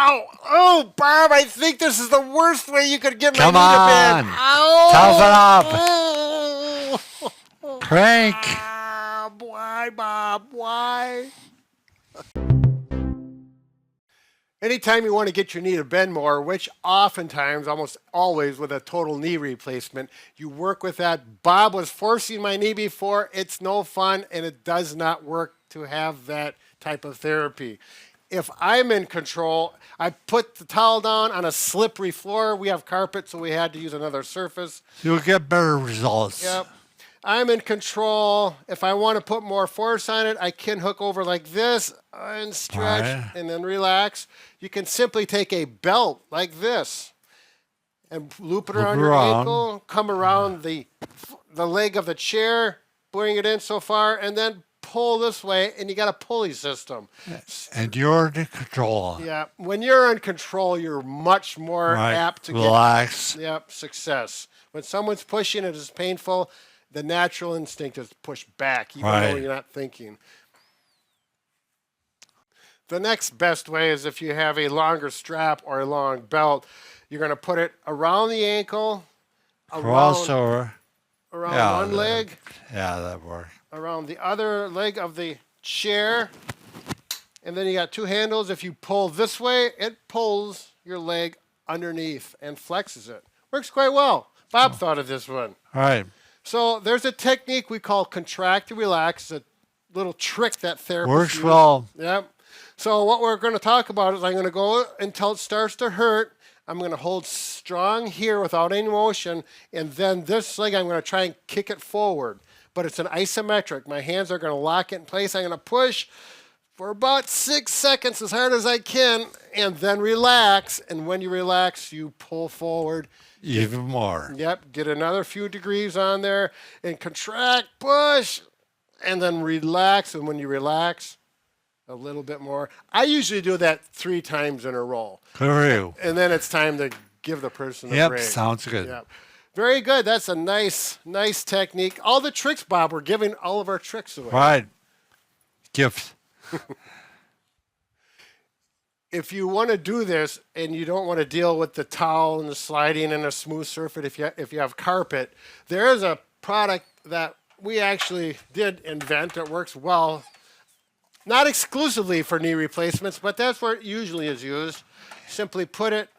Ow! Oh, Bob, I think this is the worst way you could get my Come knee to on. bend. Ow! Toughen up. Crank. Why, Bob? Why? Anytime you want to get your knee to bend more, which oftentimes, almost always with a total knee replacement, you work with that. Bob was forcing my knee before. It's no fun, and it does not work to have that type of therapy. If I'm in control, I put the towel down on a slippery floor. We have carpet, so we had to use another surface. You'll get better results. Yep. I'm in control. If I want to put more force on it, I can hook over like this and stretch and then relax. You can simply take a belt like this and loop it around your ankle, come around the leg of the chair, bring it in so far, and then pull this way, and you got a pulley system. And you're in control. Yeah. When you're in control, you're much more apt to relax. Get success. When someone's pushing, it is painful. The natural instinct is to push back, even though you're not thinking. The next best way is if you have a longer strap or a long belt, you're going to put it around the ankle, crossover, around one leg. Yeah, that works. Around the other leg of the chair. And then you got two handles. If you pull this way, it pulls your leg underneath and flexes it. Works quite well. Bob thought of this one. All right. So there's a technique we call contract to relax, a little trick that therapists works use. well. Yep. So what we're going to talk about is I'm going to go until it starts to hurt. I'm going to hold strong here without any motion, and then this leg I'm going to try and kick it forward. But it's an isometric. My hands are going to lock it in place. I'm going to push for about 6 seconds as hard as I can, and then relax. And when you relax, you pull forward. Even more. Yep, get another few degrees on there and contract, push, and then relax. And when you relax, a little bit more. I usually do that 3 times in a row. Good. And then it's time to give the person a break. Yep, sounds good. Yep. Very good. That's a nice technique. All the tricks, Bob, we're giving all of our tricks away. Right. Gift. If you want to do this and you don't want to deal with the towel and the sliding and a smooth surface, if you have carpet, there is a product that we actually did invent that works well, not exclusively for knee replacements, but that's where it usually is used. Simply put it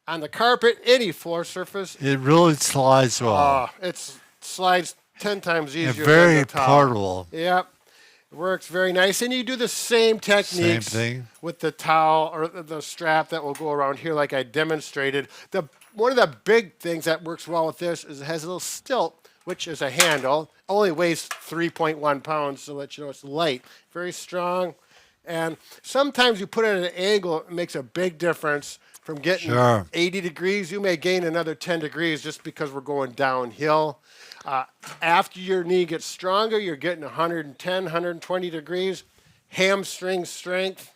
on the carpet, any floor surface. It really slides well. It slides 10 times easier and than very the towel. portable. Yep. Works very nice. And you do the same techniques with the towel or the strap that will go around here like I demonstrated. One of the big things that works well with this is it has a little stilt, which is a handle. Only weighs 3.1 pounds to let you know it's light. Very strong. And sometimes you put it at an angle, it makes a big difference. From getting 80 degrees, you may gain another 10 degrees just because we're going downhill. After your knee gets stronger, you're getting 110, 120 degrees, hamstring strength,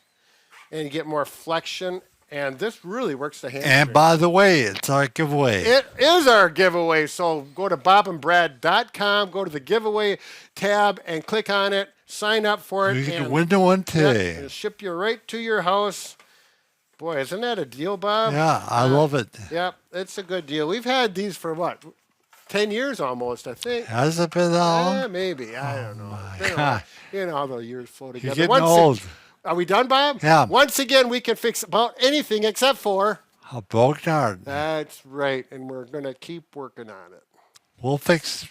and you get more flexion. And this really works the hamstring. And by the way, it's our giveaway. It is our giveaway. So go to bobandbrad.com, go to the giveaway tab, and click on it. Sign up for it. You can win the one today. It'll ship you right to your house. Boy, isn't that a deal, Bob? Yeah, I love it. Yep, it's a good deal. We've had these for what, 10 years almost, I think. Has it been that long? Maybe. I don't know. You know how the years flow together. You're getting old. Are we done, Bob? Yeah. Once again, we can fix about anything except for a broken heart. That's right, and we're going to keep working on it. We'll fix